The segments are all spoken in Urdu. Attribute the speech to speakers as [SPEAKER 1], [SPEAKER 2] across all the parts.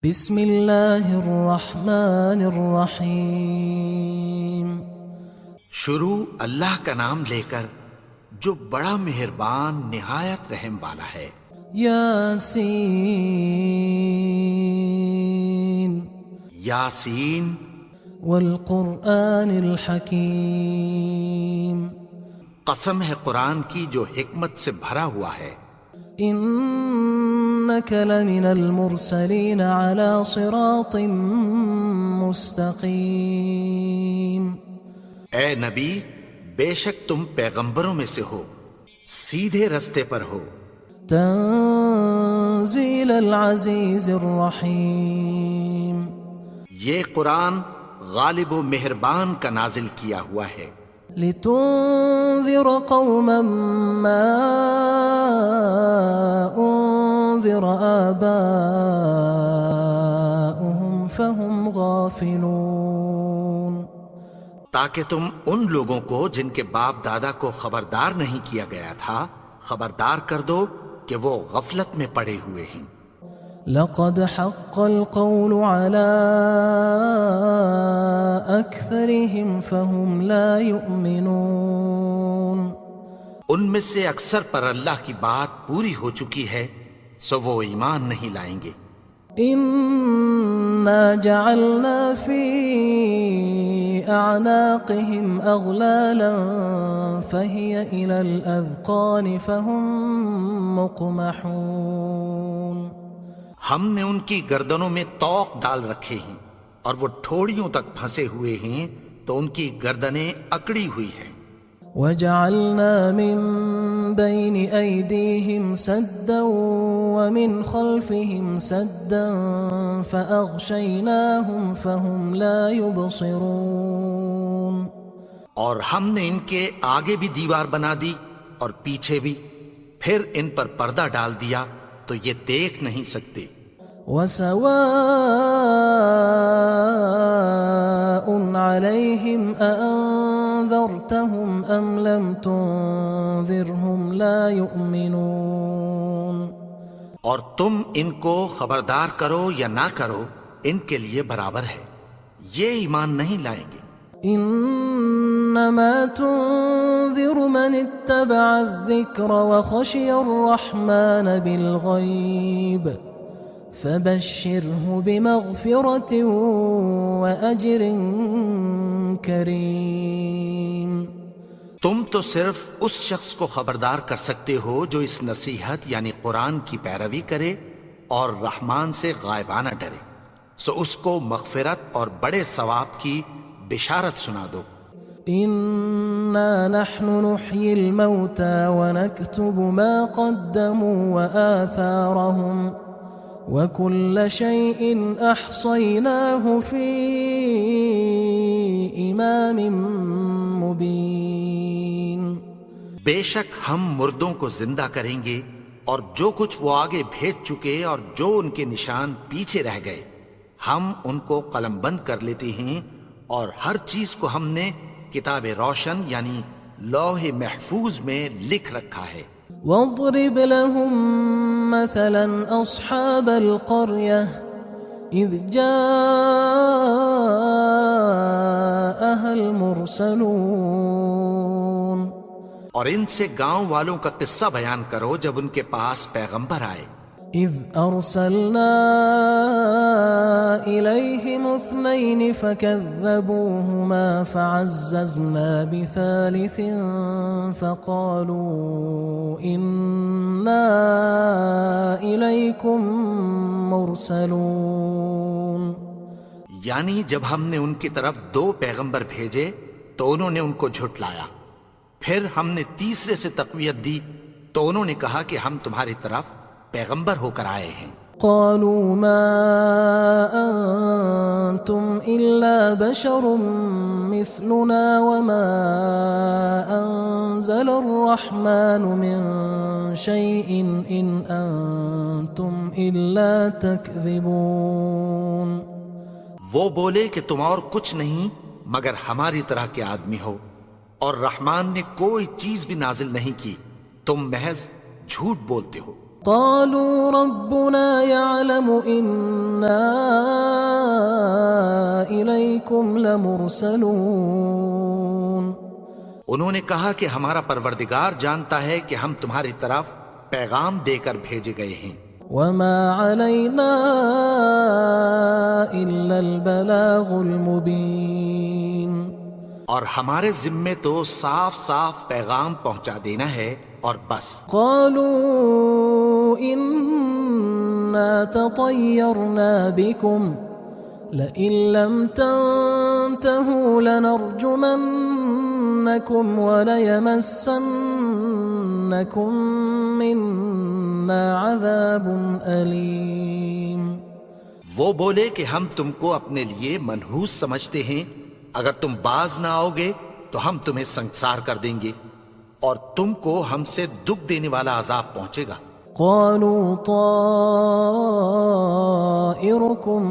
[SPEAKER 1] بسم اللہ الرحمن الرحیم۔
[SPEAKER 2] شروع اللہ کا نام لے کر جو بڑا مہربان نہایت رحم والا ہے۔
[SPEAKER 1] یاسین
[SPEAKER 2] یاسین
[SPEAKER 1] والقرآن الحکیم۔
[SPEAKER 2] قسم ہے قرآن کی جو حکمت سے بھرا ہوا ہے۔
[SPEAKER 1] انک لمن المرسلین علی صراط مستقیم۔
[SPEAKER 2] اے نبی، بے شک تم پیغمبروں میں سے ہو، سیدھے رستے پر ہو۔
[SPEAKER 1] تنزیل العزیز الرحیم۔
[SPEAKER 2] یہ قرآن غالب و مہربان کا نازل کیا ہوا ہے۔
[SPEAKER 1] لتنذر قوما ما انذر آباؤهم فهم غافلون۔
[SPEAKER 2] تاکہ تم ان لوگوں کو جن کے باپ دادا کو خبردار نہیں کیا گیا تھا خبردار کر دو کہ وہ غفلت میں پڑے ہوئے ہیں۔
[SPEAKER 1] لقد حق القول على أكثرهم فهم لا يؤمنون۔
[SPEAKER 2] ان میں سے اکثر پر اللہ کی بات پوری ہو چکی ہے سو وہ ایمان نہیں لائیں گے۔
[SPEAKER 1] إنا جعلنا في أعناقهم أغلالا فهي إلى الأذقان فهم مقمحون۔
[SPEAKER 2] ہم نے ان کی گردنوں میں طوق ڈال رکھے ہیں اور وہ ٹھوڑیوں تک پھنسے ہوئے ہیں تو ان کی گردنیں اکڑی ہوئی ہیں۔
[SPEAKER 1] وجعلنا من بين أيديهم سدا ومن خلفهم سدا فأغشيناهم فهم لا يبصرون۔
[SPEAKER 2] اور ہم نے ان کے آگے بھی دیوار بنا دی اور پیچھے بھی، پھر ان پر پردہ ڈال دیا تو یہ دیکھ نہیں سکتے۔
[SPEAKER 1] وسواء عليهم أأنذرتهم أم لم تنذرهم لا يؤمنون۔
[SPEAKER 2] اور تم ان کو خبردار کرو یا نہ کرو ان کے لیے برابر ہے، یہ ایمان نہیں لائیں گے۔
[SPEAKER 1] انما تنذر من اتبع الذکر وخشی الرحمن بالغیب فبشره بمغفرة وأجر کریم۔
[SPEAKER 2] تم تو صرف اس شخص کو خبردار کر سکتے ہو جو اس نصیحت یعنی قرآن کی پیروی کرے اور رحمان سے غائبانہ ڈرے، سو اس کو مغفرت اور بڑے ثواب کی بشارت سنا دو۔
[SPEAKER 1] انا نحن نحيي الموتى ونكتب ما قدموا وآثارهم وكل شيء احصيناه في امام مبين۔
[SPEAKER 2] بے شک ہم مردوں کو زندہ کریں گے اور جو کچھ وہ آگے بھیج چکے اور جو ان کے نشان پیچھے رہ گئے ہم ان کو قلم بند کر لیتے ہیں، اور ہر چیز کو ہم نے کتاب روشن یعنی لوح محفوظ میں لکھ رکھا ہے۔
[SPEAKER 1] واضرب لهم مثلا أصحاب القرية إذ جاءها المرسلون۔
[SPEAKER 2] اور ان سے گاؤں والوں کا قصہ بیان کرو جب ان کے پاس پیغمبر آئے۔
[SPEAKER 1] إذ أرسلنا إليهم اثنين فكذبوهما فعززنا بثالث فقالوا إنا إليكم مرسلون۔
[SPEAKER 2] یعنی جب ہم نے ان کی طرف 2 پیغمبر بھیجے تو انہوں نے ان کو جھٹلایا، پھر ہم نے تیسرے سے تقویت دی تو انہوں نے کہا کہ ہم تمہاری طرف پیغمبر ہو کر آئے ہیں۔
[SPEAKER 1] قالوا ما أنتم إلا بشر مثلنا وما أنزل الرحمن من شيء إن أنتم إلا تكذبون۔
[SPEAKER 2] وہ بولے کہ تم اور کچھ نہیں مگر ہماری طرح کے آدمی ہو، اور رحمان نے کوئی چیز بھی نازل نہیں کی، تم محض جھوٹ بولتے ہو۔
[SPEAKER 1] قالوا ربنا يعلم إنا إليكم لمرسلون.
[SPEAKER 2] انہوں نے کہا کہ ہمارا پروردگار جانتا ہے کہ ہم تمہاری طرف پیغام دے کر بھیجے گئے ہیں.
[SPEAKER 1] وما علينا إلا البلاغ المبين.
[SPEAKER 2] اور ہمارے ذمے تو صاف صاف پیغام پہنچا دینا ہے اور بس.
[SPEAKER 1] قالوا إنا تطيرنا بكم لئن لم تنتهوا لنرجمنكم وليمسنكم منا عذاب أليم.
[SPEAKER 2] وہ بولے کہ ہم تم کو اپنے لیے منحوس سمجھتے ہیں، اگر تم باز نہ آؤ گے تو ہم تمہیں سنسار کر دیں گے اور تم کو ہم سے دکھ دینے والا عذاب پہنچے گا.
[SPEAKER 1] قالوا طائركم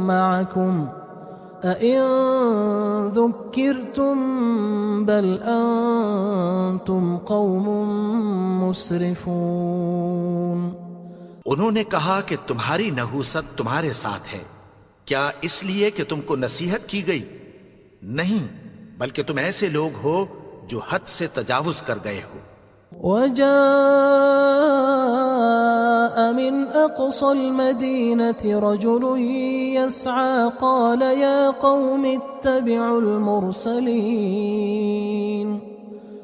[SPEAKER 1] معكم أئن ذكرتم بل أنتم قوم مسرفون.
[SPEAKER 2] انہوں نے کہا کہ تمہاری نحوست تمہارے ساتھ ہے، کیا اس لیے کہ تم کو نصیحت کی گئی؟ نہیں، بلکہ تم ایسے لوگ ہو جو حد سے تجاوز کر گئے ہو.
[SPEAKER 1] وجاء من أقصى المدينة رجل يسعى قال يا قوم اتبعوا المرسلين.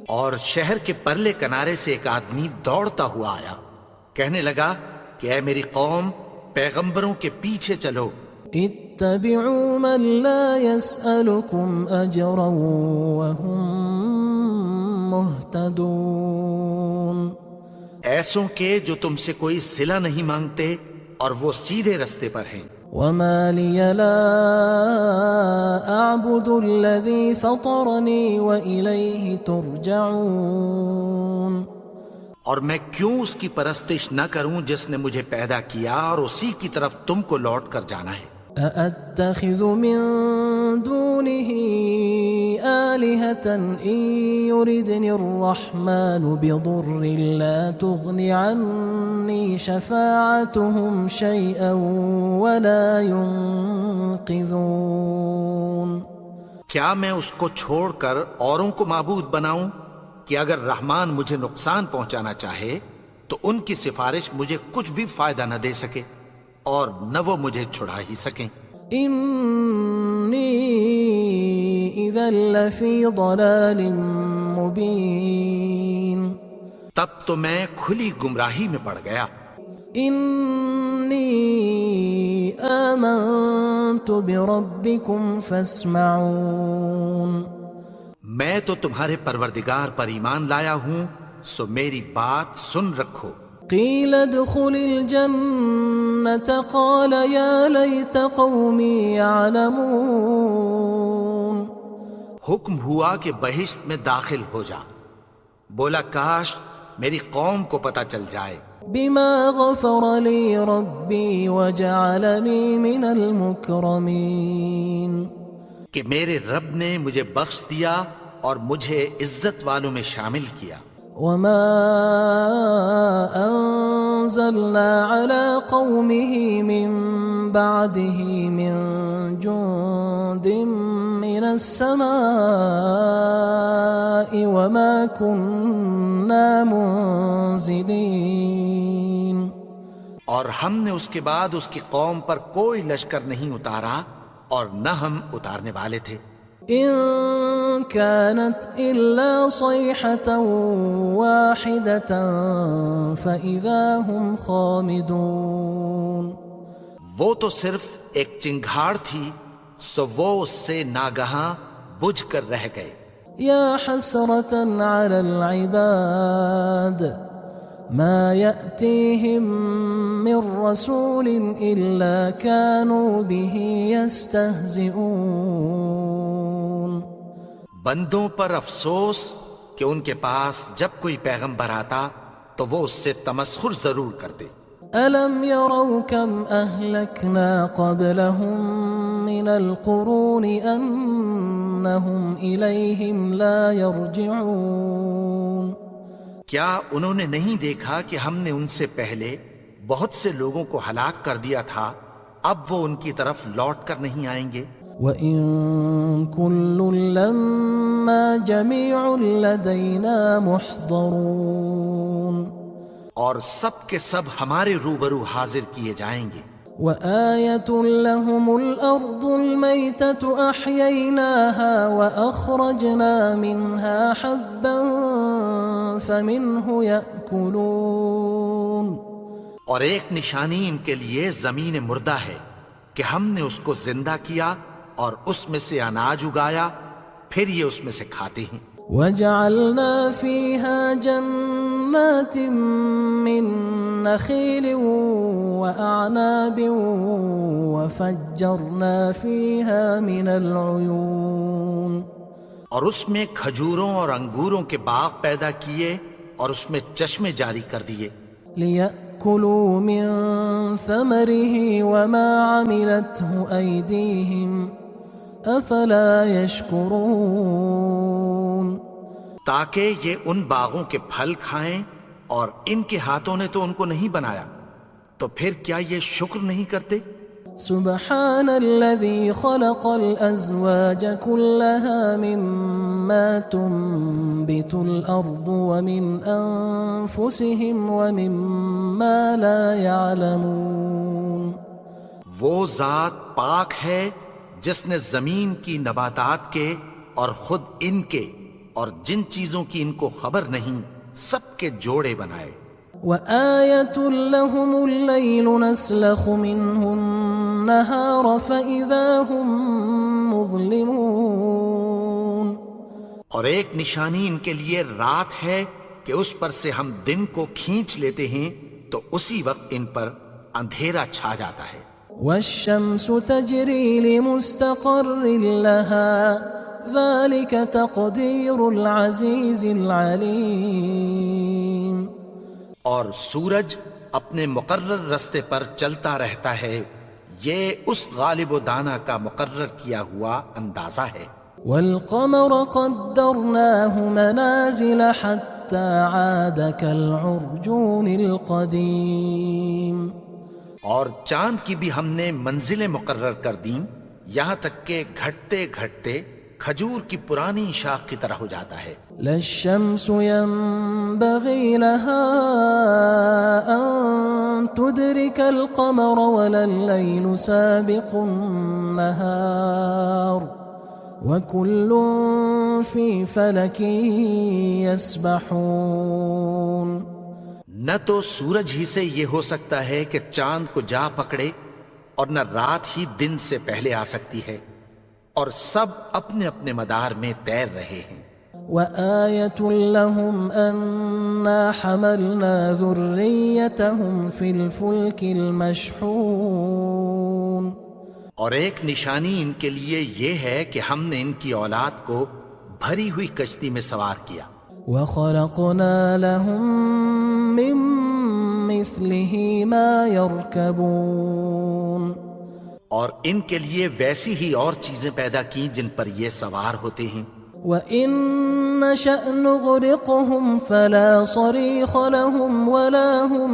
[SPEAKER 2] اور شہر کے پرلے کنارے سے ایک آدمی دوڑتا ہوا آیا، کہنے لگا کہ اے میری قوم، پیغمبروں کے پیچھے چلو.
[SPEAKER 1] اتبعوا من لا يسألكم أجرا وهم مهتدون.
[SPEAKER 2] ایسوں کے جو تم سے کوئی صلہ نہیں مانگتے اور وہ سیدھے رستے پر ہیں.
[SPEAKER 1] وما لي لا أعبد الذي فطرني وإليه ترجعون.
[SPEAKER 2] اور میں کیوں اس کی پرستش نہ کروں جس نے مجھے پیدا کیا اور اسی کی طرف تم کو لوٹ کر جانا ہے.
[SPEAKER 1] أأتخذ من دونه آلهة إن يردني الرحمن بضر لا تغن عني شفاعتهم شيئا ولا ينقذون.
[SPEAKER 2] کیا میں اس کو چھوڑ کر اوروں کو معبود بناؤں کہ اگر رحمان مجھے نقصان پہنچانا چاہے تو ان کی سفارش مجھے کچھ بھی فائدہ نہ دے سکے اور نہ وہ مجھے چھڑا ہی سکیں.
[SPEAKER 1] إني إذا لفي ضلال مبين.
[SPEAKER 2] تب تو میں کھلی گمراہی میں پڑ گیا.
[SPEAKER 1] إني آمنت بربكم فاسمعون.
[SPEAKER 2] میں تو تمہارے پروردگار پر ایمان لایا ہوں، سو میری بات سن رکھو.
[SPEAKER 1] قيل ادخل الجنة قال يا ليت قومي يعلمون.
[SPEAKER 2] حکم ہوا کہ بہشت میں داخل ہو جا. بولا کاش میری قوم کو پتہ چل جائے.
[SPEAKER 1] بما غفر لي ربي وجعلني من المكرمين.
[SPEAKER 2] کہ میرے رب نے مجھے بخش دیا اور مجھے عزت والوں میں شامل کیا.
[SPEAKER 1] وما أنزلنا على قومه من بعده من جند من السماء وما كنا منزلين.
[SPEAKER 2] اور ہم نے اس کے بعد اس کی قوم پر کوئی لشکر نہیں اتارا اور نہ ہم اتارنے والے تھے.
[SPEAKER 1] إن كانت إلا صيحة واحدة فإذا هم خامدون.
[SPEAKER 2] وہ تو صرف ایک چنگھاڑ تھی، سو وہ اس سے ناگہاں بجھ کر رہ گئے.
[SPEAKER 1] يا حسرة على العباد ما يأتيهم من رسول إلا كانوا به يستهزئون.
[SPEAKER 2] بندوں پر افسوس کہ ان کے پاس جب کوئی پیغمبر آتا تو وہ اس سے تمسخر ضرور کرتے.
[SPEAKER 1] ألم يروا كم أهلكنا قبلهم من القرون أنهم إليهم لا يرجعون.
[SPEAKER 2] کیا انہوں نے نہیں دیکھا کہ ہم نے ان سے پہلے بہت سے لوگوں کو ہلاک کر دیا تھا، اب وہ ان کی طرف لوٹ کر نہیں آئیں گے؟
[SPEAKER 1] وَإِن كُلٌّ لَمَّا جَمِيعٌ لَدَيْنَا مُحْضَرُونَ،
[SPEAKER 2] اور سب کے سب ہمارے روبرو حاضر کیے جائیں گے۔
[SPEAKER 1] وَآيَةٌ لَهُمُ الْأَرْضُ الْمَيْتَةُ أَحْيَيْنَاهَا وَأَخْرَجْنَا مِنْهَا حَبًّا فَمِنْهُ يَأْكُلُونَ،
[SPEAKER 2] اور ایک نشانی ان کے لیے زمین مردہ ہے کہ ہم نے اس کو زندہ کیا اور اس میں سے اناج اگایا، پھر یہ اس میں سے کھاتے ہیں۔
[SPEAKER 1] وَجَعَلْنَا فِيهَا جَنَّاتٍ مِّن نَخِيلٍ وَأَعْنَابٍ وَفَجَّرْنَا فِيهَا مِنَ الْعُيُونِ،
[SPEAKER 2] اور اس میں کھجوروں اور انگوروں کے باغ پیدا کیے اور اس میں چشمے جاری کر دیے،
[SPEAKER 1] لِيَأْكُلُوا مِن ثَمَرِهِ وَمَا عَمِلَتْهُ أَيْدِيهِمْ أَفَلَا يَشْكُرُونَ،
[SPEAKER 2] تاکہ یہ ان باغوں کے پھل کھائیں، اور ان کے ہاتھوں نے تو ان کو نہیں بنایا، تو پھر کیا یہ شکر نہیں کرتے؟
[SPEAKER 1] سبحان الذي خلق الأزواج كلها مما تنبت الأرض ومن أنفسهم ومما لا يعلمون،
[SPEAKER 2] وہ ذات پاک ہے جس نے زمین کی نباتات کے اور خود ان کے اور جن چیزوں کی ان کو خبر نہیں سب کے جوڑے بنائے۔
[SPEAKER 1] وآية لهم الليل نسلخ منه النهار فإذا هم مظلمون،
[SPEAKER 2] اور ایک نشانی ان کے لیے رات ہے کہ اس پر سے ہم دن کو کھینچ لیتے ہیں تو اسی وقت ان پر اندھیرا چھا جاتا ہے۔
[SPEAKER 1] والشمس تجري لمستقر لها ذلك تقدير العزيز العليم،
[SPEAKER 2] اور سورج اپنے مقرر رستے پر چلتا رہتا ہے، یہ اس غالب و دانا کا مقرر کیا ہوا اندازہ ہے۔
[SPEAKER 1] والقمر قدرناه منازل حتى عاد كالعرجون القديم،
[SPEAKER 2] اور چاند کی بھی ہم نے منزلیں مقرر کر دیں، یہاں تک کہ گھٹتے گھٹتے کھجور کی پرانی شاخ کی طرح ہو جاتا ہے۔
[SPEAKER 1] لا الشمس ينبغي لها أن تدرك القمر ولا الليل سابق النهار وكل في فلك يسبحون،
[SPEAKER 2] نہ تو سورج ہی سے یہ ہو سکتا ہے کہ چاند کو جا پکڑے، اور نہ رات ہی دن سے پہلے آ سکتی ہے، اور سب اپنے اپنے مدار میں تیر رہے ہیں۔
[SPEAKER 1] وآية لهم أنا حملنا ذريتهم في الفلك المشحون،
[SPEAKER 2] اور ایک نشانی ان کے لیے یہ ہے کہ ہم نے ان کی اولاد کو بھری ہوئی کشتی میں سوار کیا۔
[SPEAKER 1] وخلقنا لهم من مثله ما يركبون،
[SPEAKER 2] اور ان کے لیے ویسی ہی اور چیزیں پیدا کی جن پر یہ سوار ہوتے ہیں۔
[SPEAKER 1] وَإِن نَّشَأْ نُغْرِقْهُمْ فَلَا صَرِيخَ لَهُمْ وَلَا هُمْ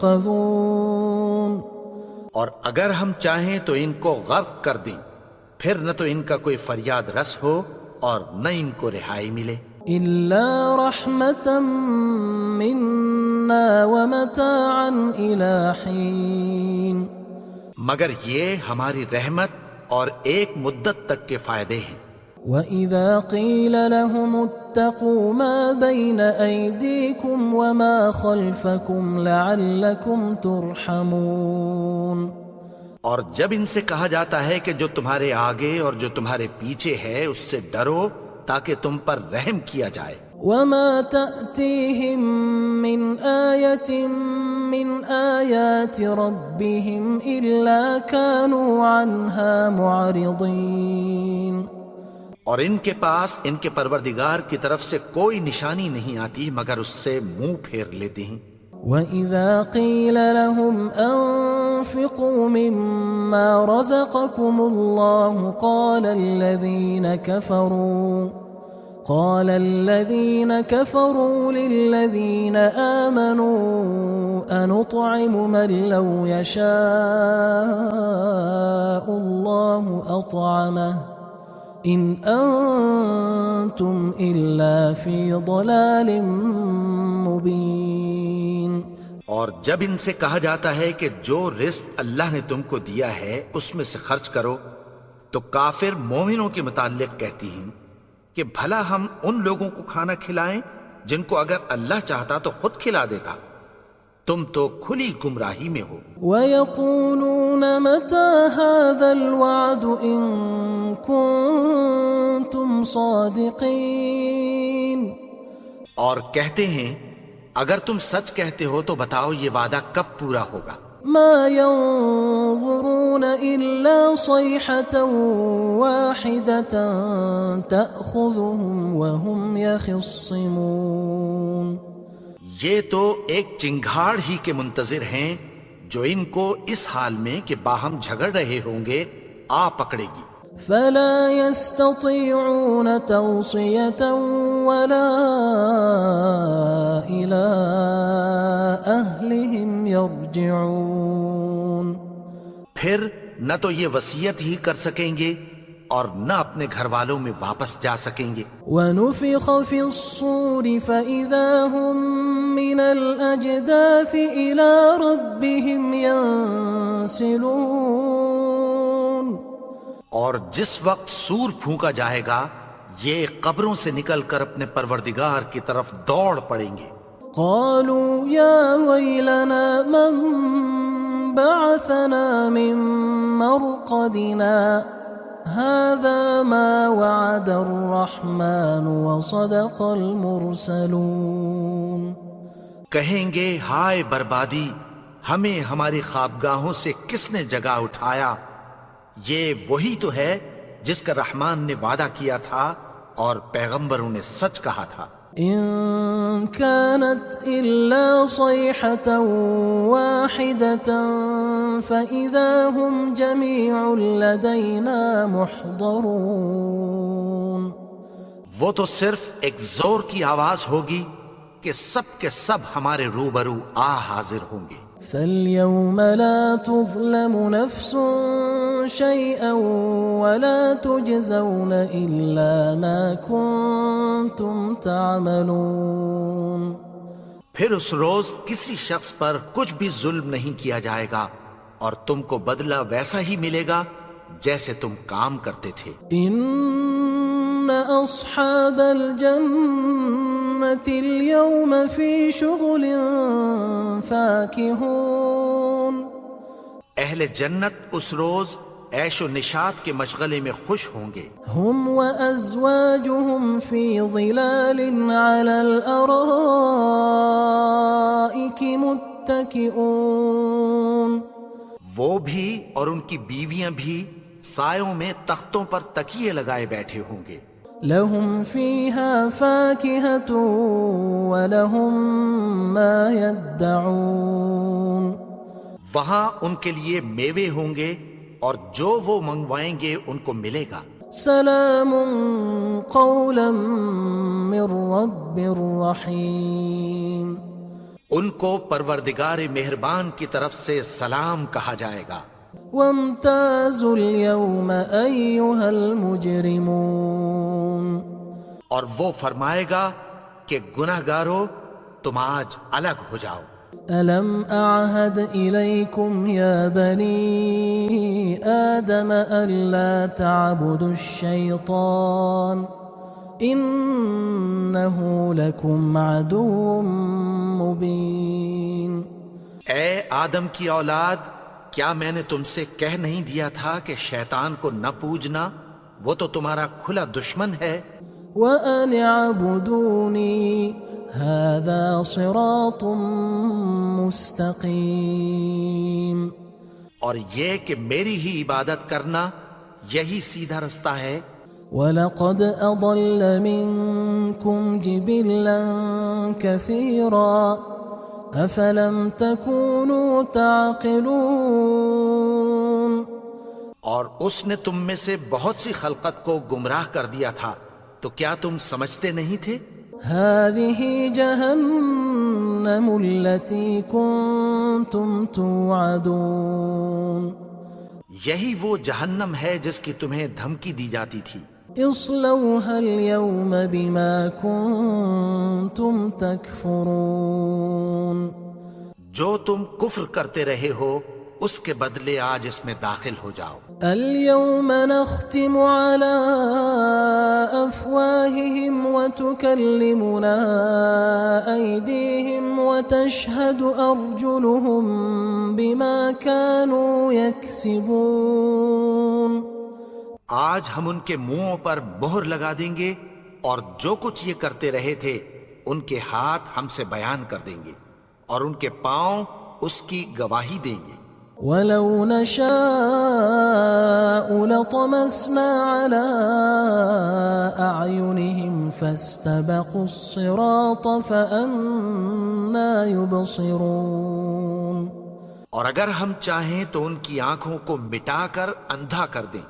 [SPEAKER 1] يُنقَذُونَ،
[SPEAKER 2] اور اگر ہم چاہیں تو ان کو غرق کر دیں، پھر نہ تو ان کا کوئی فریاد رس ہو اور نہ ان کو رہائی ملے۔
[SPEAKER 1] إِلَّا رَحْمَةً مِّنَّا وَمَتَاعًا إِلَى حِينٍ،
[SPEAKER 2] مگر یہ ہماری رحمت اور ایک مدت تک کے فائدے ہیں۔
[SPEAKER 1] وَإِذَا قِيلَ لَهُمُ اتَّقُوا مَا بَيْنَ أَيْدِيكُمْ وَمَا خَلْفَكُمْ لَعَلَّكُمْ تُرْحَمُونَ،
[SPEAKER 2] اور جب ان سے کہا جاتا ہے کہ جو تمہارے آگے اور جو تمہارے پیچھے ہے اس سے ڈرو تاکہ تم پر رحم کیا جائے۔
[SPEAKER 1] وَمَا تَأْتِيهِم مِّنْ آيَةٍ مِّنْ آيَاتِ رَبِّهِمْ إِلَّا كَانُوا عَنْهَا مُعْرِضِينَ،
[SPEAKER 2] اور ان کے پاس ان کے پروردگار کی طرف سے کوئی نشانی نہیں آتی مگر اس سے منہ پھیر لیتے ہیں۔
[SPEAKER 1] وَإِذَا قِيلَ لَهُمْ أَنفِقُوا مِمَّا رَزَقَكُمُ اللَّهُ قال الذين كفروا للذين آمنوا أنطعم من لو يشاء الله أطعمه إن أنتم إلا في ضلال مبين.
[SPEAKER 2] اور جب ان سے کہا جاتا ہے کہ جو رزق اللہ نے تم کو دیا ہے اس میں سے خرچ کرو، تو کافر مومنوں کے متعلق کہتی ہیں کہ بھلا ہم ان لوگوں کو کھانا کھلائیں جن کو اگر اللہ چاہتا تو خود کھلا دیتا. تم تو کھلی گمراہی میں ہو.
[SPEAKER 1] وَيَقُولُونَ مَتَى هَذَا الْوَعْدُ إِن كُنتُمْ صَادِقِينَ.
[SPEAKER 2] اور کہتے ہیں اگر تم سچ کہتے ہو تو بتاؤ یہ وعدہ کب پورا ہوگا.
[SPEAKER 1] ما ينظرون إلا صيحة واحدة تأخذهم وهم يخصمون.
[SPEAKER 2] یہ تو ایک چنگھاڑ ہی کے منتظر ہیں جو ان کو اس حال میں کہ باہم جھگڑ رہے ہوں گے آ پکڑے گی.
[SPEAKER 1] فلا يستطيعون توصية ولا إلى أهلهم يرجعون.
[SPEAKER 2] پھر نہ تو یہ وصیت ہی کر سکیں گے اور نہ اپنے گھر والوں میں واپس جا سکیں گے.
[SPEAKER 1] ونفخ في الصور فإذا هم من الأجداث إلى ربهم ينسلون.
[SPEAKER 2] اور جس وقت سور پھونکا جائے گا یہ قبروں سے نکل کر اپنے پروردگار کی طرف دوڑ پڑیں گے.
[SPEAKER 1] قالوا يا ويلنا من بعثنا من مرقدنا هذا ما وعد الرحمن وصدق المرسلون.
[SPEAKER 2] کہیں گے ہائے بربادی، ہمیں ہماری خوابگاہوں سے کس نے جگا اٹھایا. یہ وہی تو ہے جس کا رحمان نے وعدہ کیا تھا اور پیغمبروں نے سچ کہا تھا.
[SPEAKER 1] إن كانت إلا صيحة واحدة فإذا هم جميع لدينا محضرون.
[SPEAKER 2] وہ تو صرف ایک زور کی آواز ہوگی کہ سب کے سب ہمارے روبرو حاضر ہوں گے.
[SPEAKER 1] فاليوم لا تظلم نفس شيئا ولا تجزون إلا ما كنتم تعملون.
[SPEAKER 2] پھر اس روز کسی شخص پر کچھ بھی ظلم نہیں کیا جائے گا اور تم کو بدلہ ویسا ہی ملے گا جیسے تم کام کرتے تھے.
[SPEAKER 1] إن أصحاب الجنة اليوم في شغل فاكهون.
[SPEAKER 2] اہل جنت اس روز عیش و نشاط کے مشغلے میں خوش ہوں گے.
[SPEAKER 1] هم وأزواجهم في ظلال على الأرائك متكئون.
[SPEAKER 2] وہ بھی اور ان کی بیویاں بھی سایوں میں تختوں پر تکیے لگائے بیٹھے ہوں گے.
[SPEAKER 1] لهم فيها فاكهة ولهم ما يدعون.
[SPEAKER 2] وہاں ان کے لیے میوے ہوں گے اور جو وہ منگوائیں گے ان کو ملے گا.
[SPEAKER 1] سلام قولا من رب رحیم.
[SPEAKER 2] ان کو پروردگار مہربان کی طرف سے سلام کہا جائے گا.
[SPEAKER 1] وامتازوا اليوم أيها المجرمون.
[SPEAKER 2] اور وہ فرمائے گا کہ گناہگارو تم آج الگ ہو جاؤ.
[SPEAKER 1] ألم أعهد إليكم يا بني آدم ألا تعبدوا الشيطان إنه لكم عدو مبين.
[SPEAKER 2] اے آدم کی اولاد، کیا میں نے تم سے کہہ نہیں دیا تھا کہ شیطان کو نہ پوجنا، وہ تو تمہارا کھلا دشمن ہے.
[SPEAKER 1] وَأَنِ اعْبُدُونِي هَذَا صِرَاطٌ مُسْتَقِيمٌ.
[SPEAKER 2] اور یہ کہ میری ہی عبادت کرنا یہی سیدھا رستہ ہے.
[SPEAKER 1] وَلَقَدْ أَضَلَّ مِنْكُمْ جِبِلًّا كَثِيرًا أَفَلَمْ تَكُونُوا تَعْقِلُونَ.
[SPEAKER 2] اور اس نے تم میں سے بہت سی خلقت کو گمراہ کر دیا تھا، تو کیا تم سمجھتے نہیں تھے؟
[SPEAKER 1] هذه جهنم التي كنتم توعدون
[SPEAKER 2] یہی وہ جہنم ہے جس کی تمہیں دھمکی دی جاتی تھی.
[SPEAKER 1] اصلوها اليوم بما كنتم تكفرون
[SPEAKER 2] جو تم کفر کرتے رہے ہو اس کے بدلے آج اس میں داخل ہو جاؤ.
[SPEAKER 1] اليوم نختم على أفواههم وتكلمنا أيديهم وتشهد أرجلهم بما كانوا يكسبون.
[SPEAKER 2] آج ہم ان کے منہوں پر مہر لگا دیں گے اور جو کچھ یہ کرتے رہے تھے ان کے ہاتھ ہم سے بیان کر دیں گے اور ان کے پاؤں اس کی گواہی دیں گے.
[SPEAKER 1] ولو نشاء لطمسنا على أعينهم فاستبقوا الصراط فأنا يبصرون.
[SPEAKER 2] اور اگر ہم چاہیں تو ان کی آنکھوں کو مٹا کر اندھا کر دیں،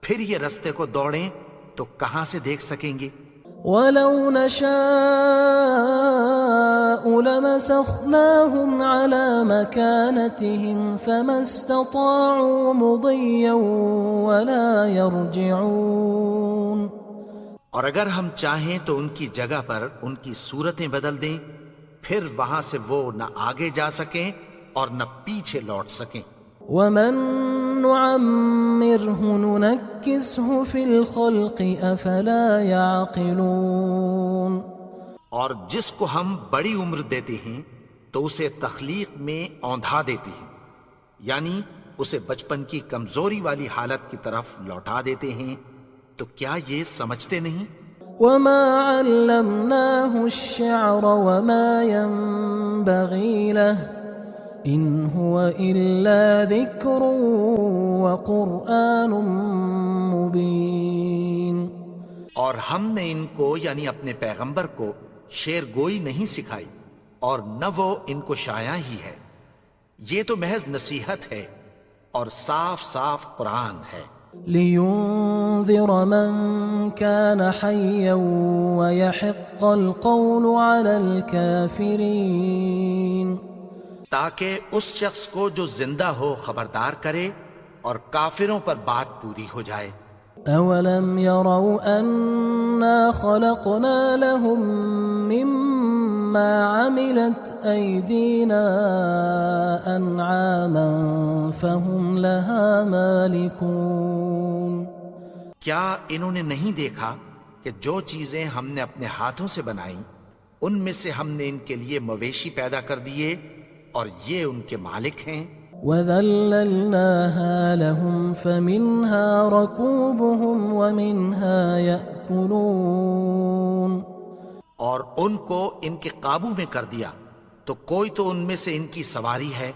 [SPEAKER 2] پھر یہ رستے کو دوڑیں تو کہاں سے دیکھ سکیں گے.
[SPEAKER 1] ولو نشاء لمسخناهم على مكانتهم فما استطاعوا مضيا ولا يرجعون.
[SPEAKER 2] اور اگر ہم چاہیں تو ان کی جگہ پر ان کی صورتیں بدل دیں، پھر وہاں سے وہ نہ آگے جا سکیں اور نہ پیچھے لوٹ سکیں.
[SPEAKER 1] ومن نعمره ننكسه في الخلق افلا يعقلون.
[SPEAKER 2] اور جس کو ہم بڑی عمر دیتے ہیں تو اسے تخلیق میں اوندھا دیتے ہیں، یعنی اسے بچپن کی کمزوری والی حالت کی طرف لوٹا دیتے ہیں. تو کیا یہ سمجھتے نہیں؟
[SPEAKER 1] وما علمناه الشعر وما ينبغي له ان هو الا ذكر وقرآن مبين.
[SPEAKER 2] اور ہم نے ان کو یعنی اپنے پیغمبر کو شعر گوئی نہیں سکھائی اور نہ وہ ان کو شایع ہی ہے، یہ تو محض نصیحت ہے اور صاف صاف قرآن ہے.
[SPEAKER 1] لينذر من كان حيا ويحق القول على الكافرين.
[SPEAKER 2] تاکہ اس شخص کو جو زندہ ہو خبردار کرے اور کافروں پر بات پوری ہو جائے.
[SPEAKER 1] اولم يروا انا خلقنا لهم مما عملت ايدينا انعاما فهم لها مالكون.
[SPEAKER 2] کیا انہوں نے نہیں دیکھا کہ جو چیزیں ہم نے اپنے ہاتھوں سے بنائیں ان میں سے ہم نے ان کے لیے مویشی پیدا کر دیے اور یہ ان کے مالک ہیں.
[SPEAKER 1] وَذَلَّلْنَاهَا لَهُمْ فَمِنْهَا رَكُوبُهُمْ وَمِنْهَا يَأْكُلُونَ.
[SPEAKER 2] اور ان کو ان کے قابو میں کر دیا تو کوئی تو ان میں سے ان کی سواری ہے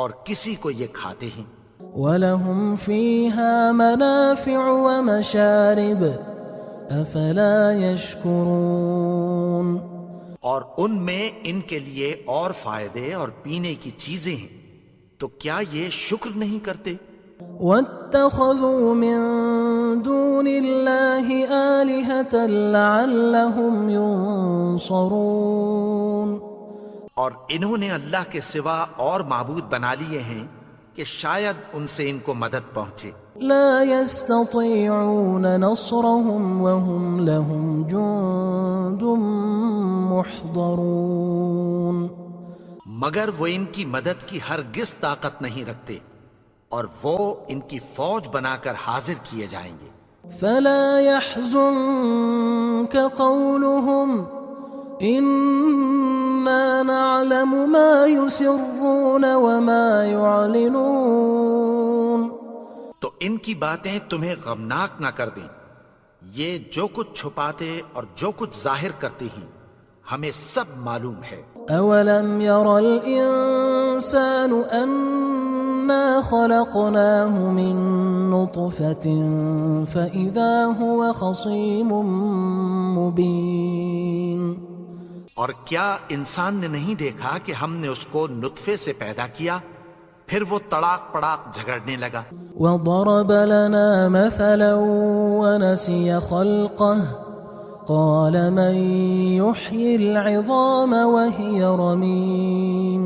[SPEAKER 2] اور کسی کو یہ کھاتے ہیں.
[SPEAKER 1] وَلَهُمْ فِيهَا مَنَافِعُ وَمَشَارِبُ أَفَلَا يَشْكُرُونَ.
[SPEAKER 2] اور ان میں ان کے لیے اور فائدے اور پینے کی چیزیں ہیں، تو کیا یہ شکر نہیں کرتے؟
[SPEAKER 1] وَاتَّخَذُوا مِن دُونِ اللَّهِ آلِهَةً لَعَلَّهُمْ يُنصَرُونَ.
[SPEAKER 2] اور انہوں نے اللہ کے سوا اور معبود بنا لیے ہیں کہ شاید ان سے ان کو مدد پہنچے.
[SPEAKER 1] لا يستطيعون نصرهم وهم لهم جند محضرون.
[SPEAKER 2] مگر وہ ان کی مدد کی ہرگز طاقت نہیں رکھتے اور وہ ان کی فوج بنا کر حاضر کیے جائیں گے.
[SPEAKER 1] فلا يحزنك قولهم إنا نعلم ما يسرون وما يعلنون.
[SPEAKER 2] تو ان کی باتیں تمہیں غمناک نہ کر دیں، یہ جو کچھ چھپاتے اور جو کچھ ظاہر کرتے ہیں ہمیں سب معلوم ہے.
[SPEAKER 1] اولم ير الانسان انا خلقناه من نطفة فاذا هو خصيم مبين.
[SPEAKER 2] اور کیا انسان نے نہیں دیکھا کہ ہم نے اس کو نطفے سے پیدا کیا پھر وہ تڑاک پڑاک جھگڑنے لگا.
[SPEAKER 1] وضرب لنا مثلا ونسي خلقه قال من يحيي العظام وهي رميم.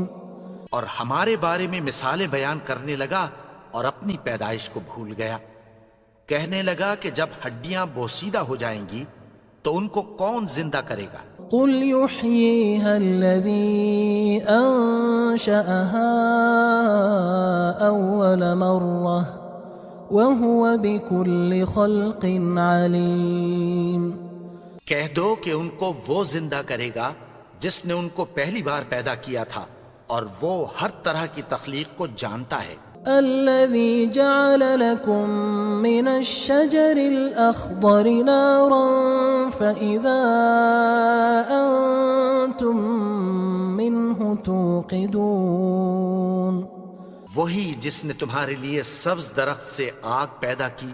[SPEAKER 2] اور ہمارے بارے میں مثالیں بیان کرنے لگا اور اپنی پیدائش کو بھول گیا. کہنے لگا کہ جب ہڈیاں بوسیدہ ہو جائیں گی تو ان کو کون زندہ کرے گا؟
[SPEAKER 1] قل يحييها الذي أنشأها أول مرة وهو بكل خلق عليم.
[SPEAKER 2] کہہ دو کہ ان کو وہ زندہ کرے گا جس نے ان کو پہلی بار پیدا کیا تھا اور وہ ہر طرح کی تخلیق کو جانتا ہے.
[SPEAKER 1] الذي جعل لكم من الشجر الأخضر نارا فإذا أنتم منه توقدون.
[SPEAKER 2] وہی جس نے تمہارے لیے سبز درخت سے آگ پیدا کی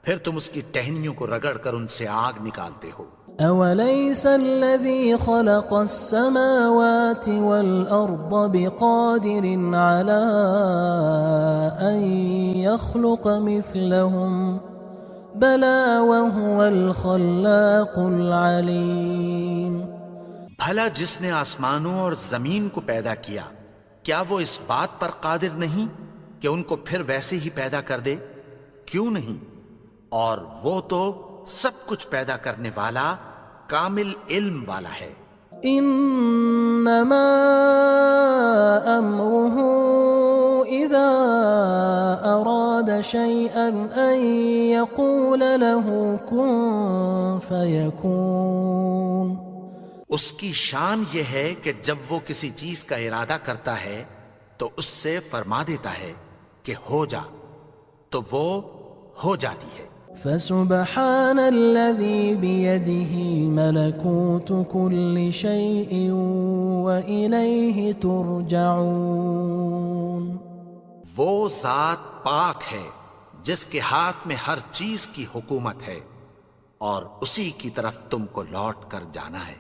[SPEAKER 2] پھر تم اس کی ٹہنیوں کو رگڑ کر ان سے آگ نکالتے ہو.
[SPEAKER 1] أوليس الذي خلق السماوات والأرض بقادر على أن يخلق مثلهم بلى وهو الخلاق العليم.
[SPEAKER 2] بھلا جس نے آسمانوں اور زمین کو پیدا کیا کیا وہ اس بات پر قادر نہیں کہ ان کو پھر ویسے ہی پیدا کر دے؟ کیوں نہیں؟ اور وہ تو سب کچھ پیدا کرنے والا کامل علم والا ہے.
[SPEAKER 1] انما امره اذا اراد شيئا ان يقول له كن فيكون.
[SPEAKER 2] اس کی شان یہ ہے کہ جب وہ کسی چیز کا ارادہ کرتا ہے تو اس سے فرما دیتا ہے کہ ہو جا تو وہ ہو جاتی ہے.
[SPEAKER 1] فسبحان الذي بيده ملكوت كل شيء وإليه ترجعون.
[SPEAKER 2] وہ ذات پاک ہے جس کے ہاتھ میں ہر چیز کی حکومت ہے اور اسی کی طرف تم کو لوٹ کر جانا ہے.